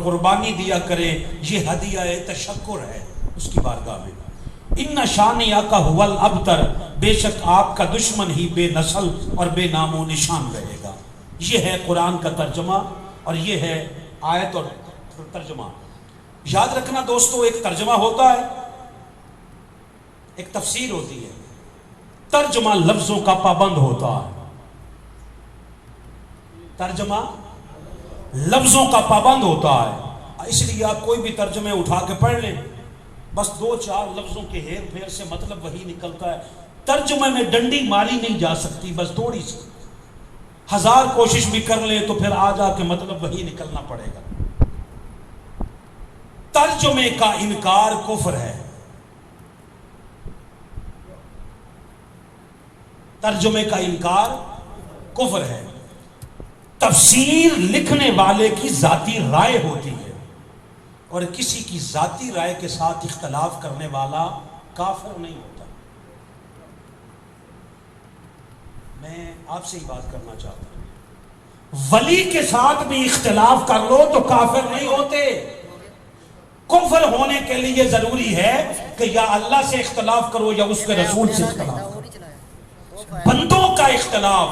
قربانی دیا کریں، یہ ہدیہ تشکر ہے اس کی بارگاہ میں۔ ان شانئک ھو الابتر، بے شک آپ کا دشمن ہی بے نسل اور بے نام و نشان رہے گا۔ یہ ہے قرآن کا ترجمہ اور یہ ہے آیت اور ترجمہ۔ یاد رکھنا دوستو، ایک ترجمہ ہوتا ہے، ایک تفسیر ہوتی ہے۔ ترجمہ لفظوں کا پابند ہوتا ہے، ترجمہ لفظوں کا پابند ہوتا ہے۔ اس لیے آپ کوئی بھی ترجمے اٹھا کے پڑھ لیں، بس 2-4 لفظوں کے ہیر پھیر سے مطلب وہی نکلتا ہے۔ ترجمے میں ڈنڈی ماری نہیں جا سکتی، بس تھوڑی سی 1000 کوشش بھی کر لیں تو پھر آ جا کے مطلب وہی نکلنا پڑے گا۔ ترجمے کا انکار کفر ہے، ترجمے کا انکار کفر ہے۔ تفسیر لکھنے والے کی ذاتی رائے ہوتی ہے، اور کسی کی ذاتی رائے کے ساتھ اختلاف کرنے والا کافر نہیں ہوتا۔ میں آپ سے ہی بات کرنا چاہتا ہوں، ولی کے ساتھ بھی اختلاف کر لو تو کافر نہیں ہوتے۔ کفر ہونے کے لیے ضروری ہے کہ یا اللہ سے اختلاف کرو یا اس کے رسول سے اختلاف کرو۔ بندوں کا اختلاف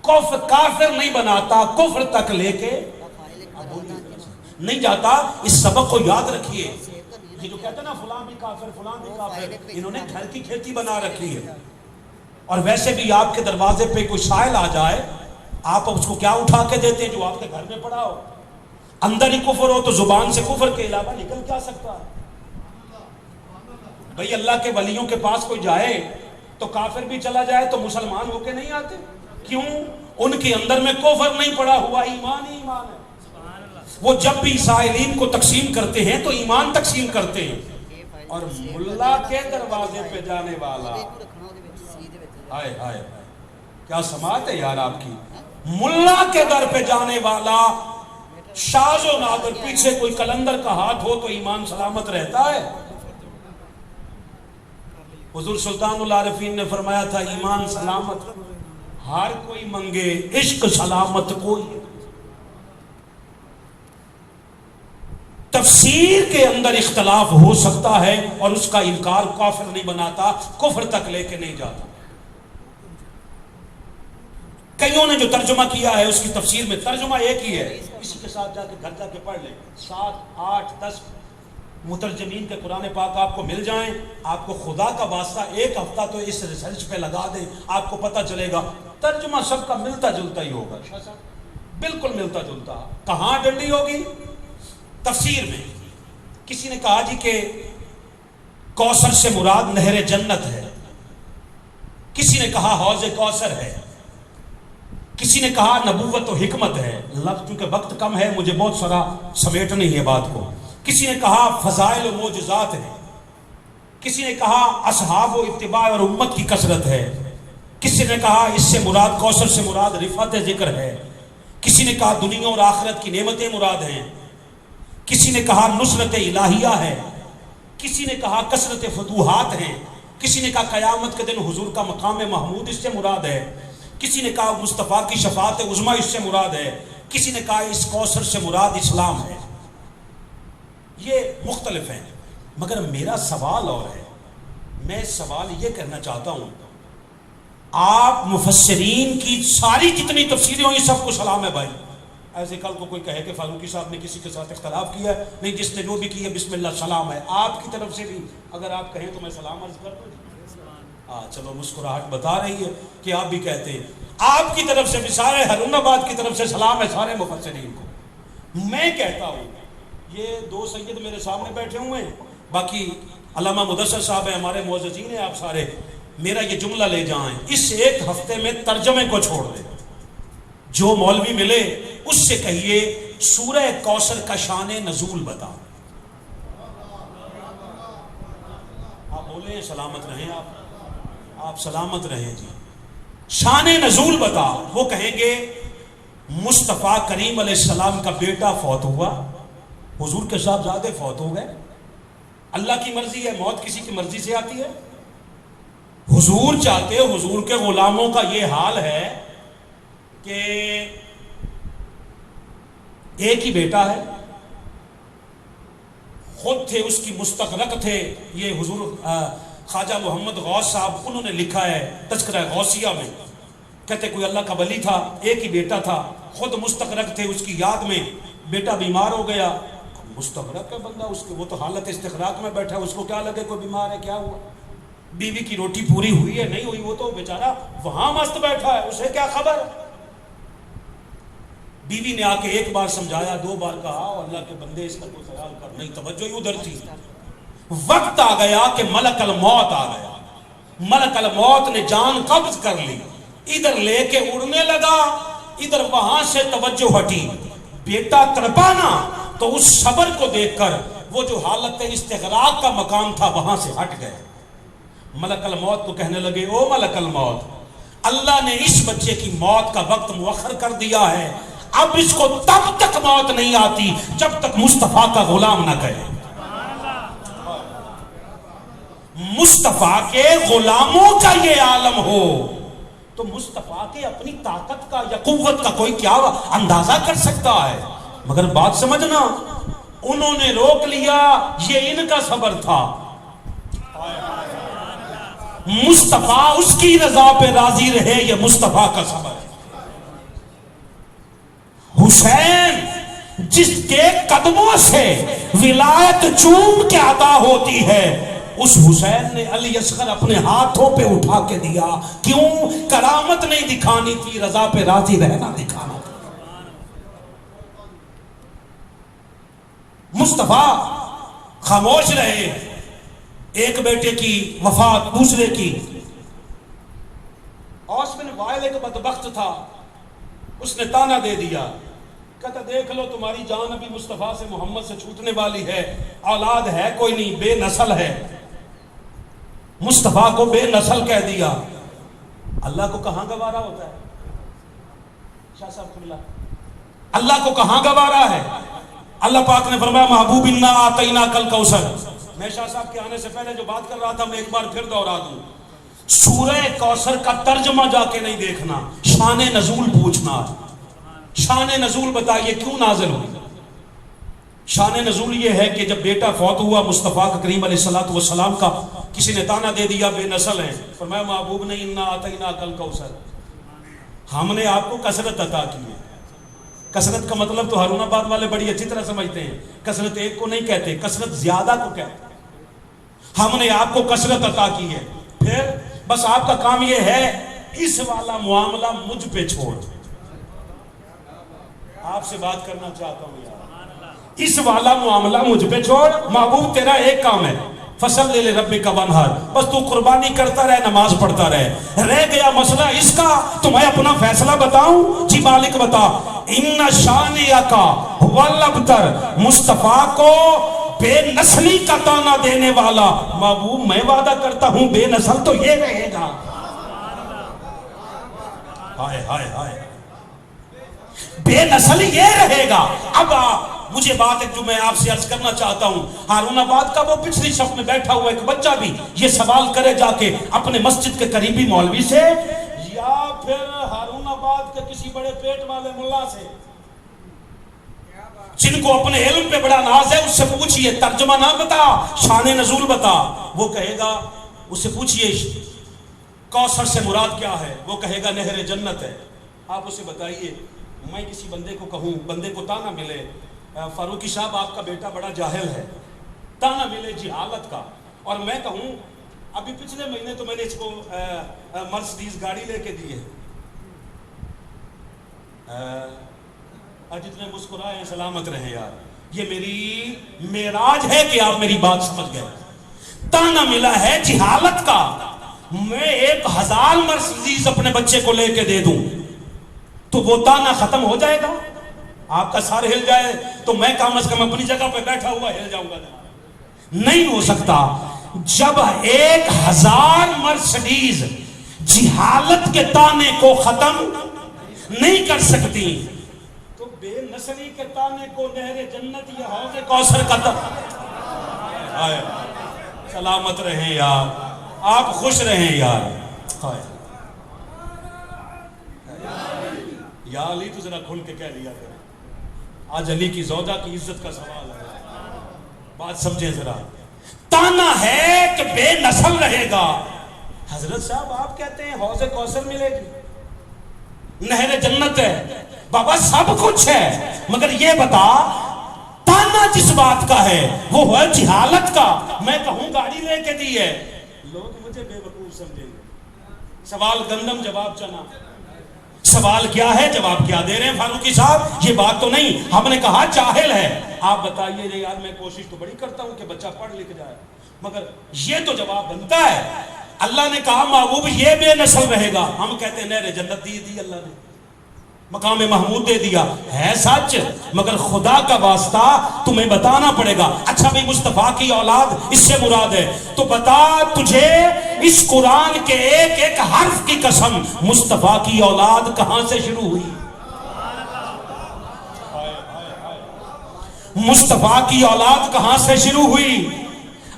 کافر نہیں بناتا، کفر تک لے کے نہیں جاتا۔ اس سبق کو یاد رکھیے۔ یہ جو کہتے ہیں نا فلاں بھی کافر فلاں بھی کافر، انہوں نے گھر کی کھیتی بنا رکھی ہے۔ اور ویسے بھی آپ کے دروازے پہ کوئی سائل آ جائے، آپ اس کو کیا اٹھا کے دیتے ہیں؟ جو آپ کے گھر میں پڑا ہو۔ اندر ہی کفر ہو تو زبان سے کفر کے علاوہ نکل کیا سکتا ہے؟ بھئی اللہ کے ولیوں کے پاس کوئی جائے تو کافر بھی چلا جائے تو مسلمان ہو کے نہیں آتے؟ کیوں؟ ان کے اندر میں کفر نہیں پڑا ہوا، ایمان ہی ایمان ہے۔ وہ جب بھی سائلین کو تقسیم کرتے ہیں تو ایمان تقسیم کرتے ہیں۔ اور ملا کے دروازے پہ جانے والا، ہائے ہائے کیا سماعت ہے یار آپ کی، ملا کے در پہ جانے والا شاذ و نادر، پیچھے کوئی کلندر کا ہاتھ ہو تو ایمان سلامت رہتا ہے۔ حضور سلطان العارفین نے فرمایا تھا ایمان سلامت ہر کوئی منگے، عشق سلامت کوئی۔ تفسیر کے اندر اختلاف ہو سکتا ہے اور اس کا انکار کافر نہیں بناتا، کفر تک لے کے نہیں جاتا۔ کئیوں نے جو ترجمہ کیا ہے اس کی تفسیر میں ترجمہ ایک ہی ہے، اسی کے ساتھ جا کے گھر جا کے پڑھ لیں۔ 7 8 10 مترجمین کے قرآن پاک آپ کو مل جائیں، آپ کو خدا کا واسطہ 1 ہفتہ تو اس ریسرچ پہ لگا دیں، آپ کو پتہ چلے گا ترجمہ سب کا ملتا جلتا ہی ہوگا، بالکل ملتا جلتا۔ کہاں ڈنڈی ہوگی؟ تفسیر میں۔ کسی نے کہا جی کہ کوثر سے مراد نہر جنت ہے، کسی نے کہا حوض کوثر ہے، کسی نے کہا نبوت و حکمت ہے۔ لفظ چونکہ وقت کم ہے مجھے بہت سارا سمیٹنی ہے بات کو۔ کسی نے کہا فضائل و معجزات ہے، کسی نے کہا اصحاب و اتباع اور امت کی کثرت ہے، کسی نے کہا اس سے مراد کوثر سے مراد رفعت ذکر ہے، کسی نے کہا دنیا اور آخرت کی نعمتیں مراد ہیں، کسی نے کہا نصرت الہیہ ہے، کسی نے کہا کثرت فتوحات ہیں، کسی نے کہا قیامت کے دن حضور کا مقام محمود اس سے مراد ہے، کسی نے کہا مصطفیٰ کی شفاعت عظمیٰ اس سے مراد ہے، کسی نے کہا اس کوثر سے مراد اسلام ہے۔ یہ مختلف ہیں، مگر میرا سوال اور ہے۔ میں سوال یہ کرنا چاہتا ہوں، آپ مفسرین کی ساری جتنی تفسیریں ہوئی سب کو سلام ہے بھائی۔ ایسے کل کو کوئی کہے کہ فاروقی صاحب نے کسی کے ساتھ اختلاف کیا ہے، نہیں، جس نے جو بھی کیا بسم اللہ سلام ہے۔ آپ کی طرف سے بھی اگر آپ کہیں تو میں سلام عرض کر دوں۔ چلو مسکراہٹ بتا رہی ہے کہ آپ بھی کہتے ہیں۔ آپ کی طرف سے بھی سارے ہارون آباد کی طرف سے سلام ہے سارے مفسرین کو۔ میں کہتا ہوں، یہ 2 سید میرے سامنے بیٹھے ہوئے ہیں، باقی علامہ مدثر صاحب ہیں، ہمارے معززین ہیں آپ سارے، میرا یہ جملہ لے جائیں، اس 1 ہفتے میں ترجمے کو چھوڑ دیں۔ جو مولوی ملے اس سے کہیے سورہ کوثر کا شان نزول بتا۔ آپ بولیں سلامت رہیں، آپ سلامت رہیں جی۔ شان نزول بتا۔ وہ کہیں گے مصطفیٰ کریم علیہ السلام کا بیٹا فوت ہوا، حضور کے صاحبزادے فوت ہو گئے، اللہ کی مرضی ہے، موت کسی کی مرضی سے آتی ہے۔ حضور چاہتے، حضور کے غلاموں کا یہ حال ہے کہ ایک ہی بیٹا ہے، خود تھے اس کی مستغرق تھے. یہ حضور خواجہ محمد غوث صاحب انہوں نے لکھا ہے تذکرہ غوثیہ میں، کہتے کوئی اللہ کا ولی تھا، ایک ہی بیٹا تھا، خود مستغرق تھے اس کی یاد میں. بیٹا بیمار ہو گیا، مستغرق ہے بندہ، اس کے وہ تو حالت استغراق میں بیٹھا ہے، اس کو کیا لگے کوئی بیمار ہے کیا ہوا. بیوی کی روٹی پوری ہوئی ہے نہیں ہوئی، وہ تو بیچارہ وہاں مست بیٹھا ہے، اسے کیا خبر. بیوی نے آ کے ایک بار سمجھایا، 2 بار کہا، اللہ کے بندے اس کا کوئی خیال کر، نہیں توجہ ہی ادھر تھی. وقت آ گیا کہ ملک الموت آ گیا. ملک الموت نے جان قبض کر لی، ادھر لے کے اڑنے لگا، ادھر وہاں سے توجہ ہٹی. بیٹا تڑپانا تو اس صبر کو دیکھ کر وہ جو حالت استغراق کا مقام تھا وہاں سے ہٹ گئے. ملک الموت کو کہنے لگے، او ملک الموت، اللہ نے اس بچے کی موت کا وقت مؤخر کر دیا ہے، اب اس کو تب تک موت نہیں آتی جب تک مصطفیٰ کا غلام نہ کہے. مصطفیٰ کے غلاموں کا یہ عالم ہو تو مصطفیٰ کے اپنی طاقت کا یا قوت کا کوئی کیا اندازہ کر سکتا ہے. مگر بات سمجھنا، انہوں نے روک لیا، یہ ان کا صبر تھا. مصطفیٰ اس کی رضا پہ راضی رہے، یہ مصطفیٰ کا صبر ہے. حسین جس کے قدموں سے ولایت چوم کے عطا ہوتی ہے، اس حسین نے علی اصغر اپنے ہاتھوں پہ اٹھا کے دیا. کیوں؟ کرامت نہیں دکھانی تھی، رضا پہ راضی رہنا دکھانا تھا. مصطفیٰ خاموش رہے. ایک بیٹے کی وفات، دوسرے کی. اوس بن وائل ایک بدبخت تھا، اس نے تانا دے دیا، کہتا دیکھ لو تمہاری جان ابھی مصطفیٰ سے محمد سے چھوٹنے والی ہے، اولاد ہے کوئی نہیں، بے نسل ہے. مصطفیٰ کو بے نسل کہہ دیا. اللہ کو کہاں گوارا ہوتا ہے شاہ صاحب قبلہ؟ اللہ کو کہاں گوارا ہے؟ اللہ پاک نے فرمایا محبوب انا آتیناک الکوثر. میں شاہ صاحب کے آنے سے پہلے جو بات کر رہا تھا میں ایک بار پھر دوہرا دوں. سورہ کوثر کا ترجمہ جا کے نہیں دیکھنا، شان نزول پوچھنا. شان نزول بتائیے کیوں نازل ہوئی؟ شان نزول یہ ہے کہ جب بیٹا فوت ہوا مصطفیٰ کریم علیہ السلام کا، کسی نے تانا دے دیا بے نسل ہیں، فرمایا محبوب نے انا آتیناک الکوثر، ہم نے آپ کو کثرت عطا کی ہے. کثرت کا مطلب تو ہارون آباد والے بڑی اچھی طرح سمجھتے ہیں، کثرت ایک کو نہیں کہتے، کثرت زیادہ کو کہتے ہیں. ہم نے آپ کو کثرت عطا کی ہے، پھر بس آپ کا کام یہ ہے اس والا معاملہ مجھ پہ چھوڑ. آپ سے بات کرنا چاہتا ہوں یار، اس والا معاملہ مجھ پہ چھوڑ. محبوب تیرا ایک کام ہے، فصل لے ربک وانحر، بس تو قربانی کرتا رہے، نماز پڑھتا رہے. رہ گیا مسئلہ اس کا تو میں اپنا فیصلہ بتاؤں؟ جی مالک بتا. ان شانیک هو الابتر، مصطفیٰ کو بے نسلی کا تانا دینے والا محبوب میں وعدہ کرتا ہوں بے نسل تو یہ رہے گا. ہائے ہائے ہائے، بے نسل یہ رہے گا. اب مجھے بات ہے جو میں آپ سے عرض کرنا چاہتا ہوں، ہارون آباد کا وہ پچھلی صف میں بیٹھا ہوا ایک بچہ بھی یہ سوال کرے جا کے اپنے مسجد کے قریبی مولوی سے یا پھر ہارون آباد کے کسی بڑے پیٹ والے ملا سے جن کو اپنے علم پہ بڑا ناز ہے، اس سے پوچھئے ترجمہ نہ بتا، شان نزول بتا. وہ کہے گا، اس سے پوچھئے کوثر سے مراد کیا ہے، وہ کہے گا نہر جنت ہے. آپ اسے بتائیے، میں کسی بندے کو کہوں، بندے کو تانا ملے فاروقی صاحب آپ کا بیٹا بڑا جاہل ہے، تانا ملے جہالت کا، اور میں کہوں ابھی پچھلے مہینے تو میں نے اس کو مرسڈیز گاڑی لے کے دی ہے، جتنے مسکرائے ہیں سلامت رہے یار، یہ میری معراج ہے کہ آپ میری بات سمجھ گئے. تانا ملا ہے جہالت کا. میں 1000 مرسڈیز اپنے بچے کو لے کے دے دوں تو وہ تانا ختم ہو جائے گا؟ آپ کا سر ہل جائے تو میں کم از کم اپنی جگہ پہ بیٹھا ہوا ہل جاؤں گا. نہیں ہو سکتا. جب 1000 مرسڈیز جہالت کے تانے کو ختم نہیں کر سکتی تو بے نسلی کے تانے کو نہر جنت یا حوض کوثر کا سلامت رہیں یار، آپ خوش رہیں یار. یا علی تو ذرا کھل کے کہہ لیا کرے، آج علی کی زوجہ کی عزت کا سوال ہے. بات سمجھیں ذرا. تانا ہے کہ بے نسل رہے گا. حضرت صاحب آپ کہتے ہیں حوض کوثر ملے گی, نہر جنت ہے, بابا سب کچھ ہے, مگر یہ بتا تانا جس بات کا ہے وہ ہے جہالت کا. میں کہوں گاڑی لے کے دی ہے, لوگ مجھے بے وقوف سمجھیں گے. سوال گندم جواب چنا. سوال کیا ہے, جواب کیا دے رہے ہیں فاروقی صاحب؟ یہ بات تو نہیں, ہم نے کہا جاہل ہے. آپ بتائیے یار, میں کوشش تو بڑی کرتا ہوں کہ بچہ پڑھ لکھ جائے, مگر یہ تو جواب بنتا ہے. اللہ نے کہا محبوب یہ بے نسل رہے گا, ہم کہتے ہیں نہر جنت دی اللہ نے, مقام محمود دے دیا ہے سچ, مگر خدا کا واسطہ تمہیں بتانا پڑے گا. اچھا بھئی مصطفیٰ کی اولاد اس سے مراد ہے, تو بتا تجھے اس قرآن کے ایک ایک حرف کی قسم, مصطفیٰ کی اولاد کہاں سے شروع ہوئی؟ مصطفیٰ کی اولاد کہاں سے شروع ہوئی؟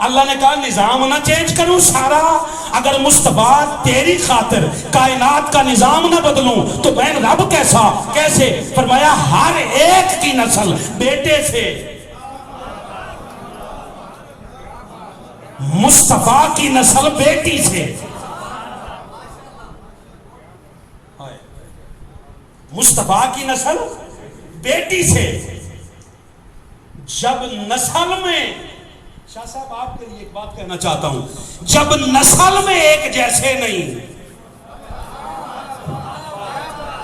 اللہ نے کہا نظام نہ چینج کروں سارا, اگر مصطفیٰ تیری خاطر کائنات کا نظام نہ بدلوں تو میں رب کیسے؟ فرمایا ہر ایک کی نسل بیٹے سے, مصطفیٰ کی نسل بیٹی سے. مصطفیٰ کی نسل بیٹی سے. جب نسل میں, شاہ صاحب آپ کے لیے ایک بات کہنا چاہتا ہوں, جب نسل میں ایک جیسے نہیں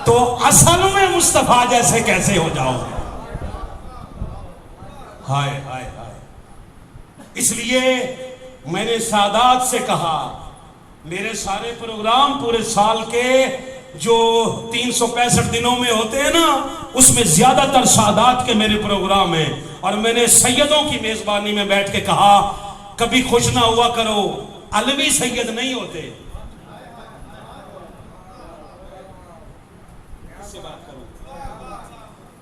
تو اصل میں مصطفیٰ جیسے کیسے ہو جاؤ گے؟ ہائے ہائے ہائے. اس لیے میں نے سادات سے کہا, میرے سارے پروگرام پورے سال کے جو 365 دنوں میں ہوتے ہیں نا, اس میں زیادہ تر سادات کے میرے پروگرام ہیں. اور میں نے سیدوں کی میزبانی میں بیٹھ کے کہا کبھی خوش نہ ہوا کرو, علوی سید نہیں ہوتے.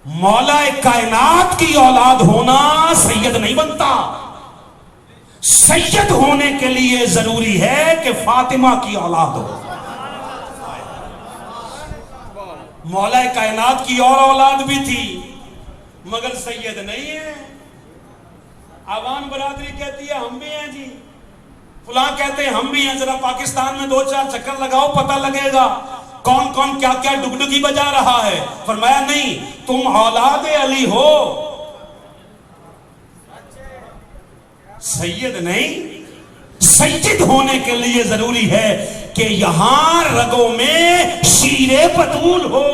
مولا کائنات کی اولاد ہونا سید نہیں بنتا. سید ہونے کے لیے ضروری ہے کہ فاطمہ کی اولاد ہو. مولا کائنات کی اور اولاد بھی تھی مگر سید نہیں ہے. عوام برادری کہتی ہے ہم بھی ہیں جی, فلاں کہتے ہیں ہم بھی ہیں, ذرا پاکستان میں 2-4 چکر لگاؤ پتہ لگے گا کون کون کیا کیا ڈگڈگی بجا رہا ہے. فرمایا نہیں, تم اولاد علی ہو, سید نہیں. سید ہونے کے لیے ضروری ہے کہ یہاں رگوں میں شیر بطول ہو.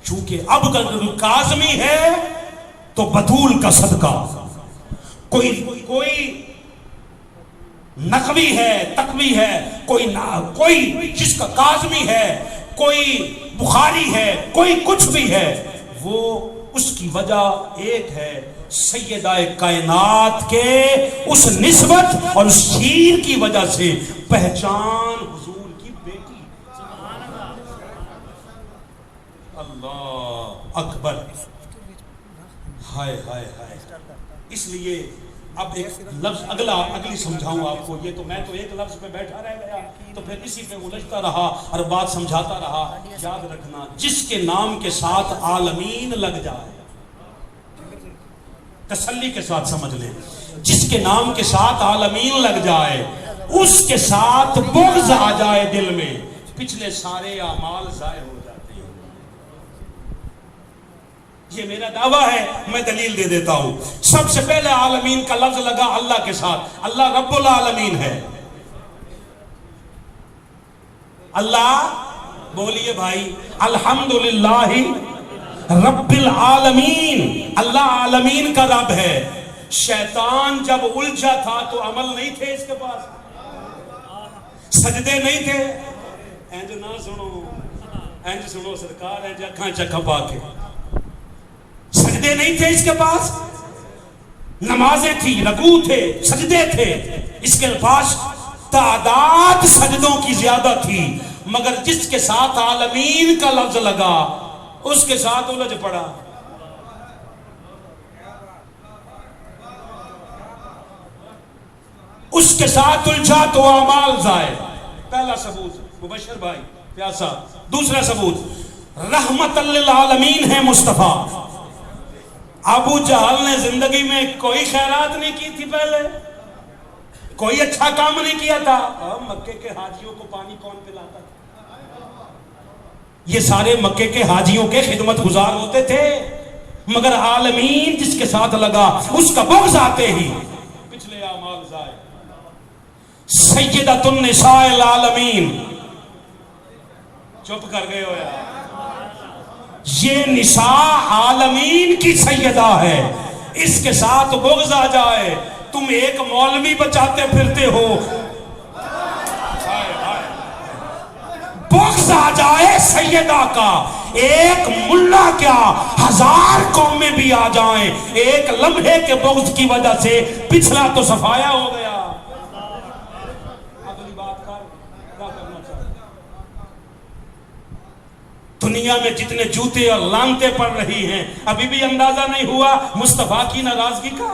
چونکہ اب کاظمی ہے تو بطول کا صدقہ, کوئی نقوی ہے تقوی ہے, کوئی جس کا کاظمی ہے, کوئی بخاری ہے, کوئی کچھ بھی ہے, وہ اس کی وجہ ایک ہے, سیدہ کائنات کے اس نسبت اور اس شیر کی وجہ سے پہچان حضور کی بیٹی. اللہ اکبر, ہائے ہائے ہائے. اس لیے اب ایک لفظ اگلی سمجھاؤں آپ کو. یہ تو میں تو ایک لفظ پہ بیٹھا رہ گیا تو پھر اسی پہ الجھتا رہا اور بات سمجھاتا رہا. یاد رکھنا, جس کے نام کے ساتھ عالمین لگ جائے, تسلی کے ساتھ سمجھ لیں, جس کے نام کے ساتھ عالمین لگ جائے, اس کے ساتھ بغض آ جائے دل میں, پچھلے سارے اعمال ضائع ہو جاتے ہیں. یہ میرا دعویٰ ہے, میں دلیل دے دیتا ہوں. سب سے پہلے عالمین کا لفظ لگا اللہ کے ساتھ. اللہ رب العالمین ہے. اللہ بولیے بھائی, الحمدللہ رب العالمین. اللہ عالمین کا رب ہے. شیطان جب الجھا تھا تو عمل نہیں تھے اس کے پاس, سجدے نہیں تھے. اینج نہ سنو, اینج سنو سرکار, اینج اکھاں چکھا پا کے, سجدے نہیں تھے اس کے پاس. نمازیں تھی, رکوع تھے, سجدے تھے. اس کے پاس تعداد سجدوں کی زیادہ تھی, مگر جس کے ساتھ عالمین کا لفظ لگا اس کے ساتھ الجھ پڑا. اس کے ساتھ الجھا تو اعمال ضائع. پہلا ثبوت مبشر بھائی پیاسا. دوسرا ثبوت رحمت للعالمین ہے مصطفیٰ. ابو جہل نے زندگی میں کوئی خیرات نہیں کی تھی پہلے، کوئی اچھا کام نہیں کیا تھا. مکے کے حاجیوں کو پانی کون پلاتا تھا؟ یہ سارے مکے کے حاجیوں کے خدمت گزار ہوتے تھے، مگر عالمین جس کے ساتھ لگا اس کا بغض آتے ہی پچھلے اعمال ضائع. سیدۃ النساء العالمین، چپ کر گئے ہو یار. یہ نساء عالمین کی سیدہ ہے، اس کے ساتھ بغض آ جائے. تم ایک مولوی بچاتے پھرتے ہو، بغض آ جائے سیدہ کا، ایک ملا کیا 1000 قومیں بھی آ جائیں، ایک لمحے کے بغض کی وجہ سے پچھلا تو صفایا ہو گیا. اگلی بات کر، کیا کرنا چاہیے؟ دنیا میں جتنے جوتے اور لانتے پڑ رہی ہیں، ابھی بھی اندازہ نہیں ہوا مصطفیٰ کی ناراضگی کا.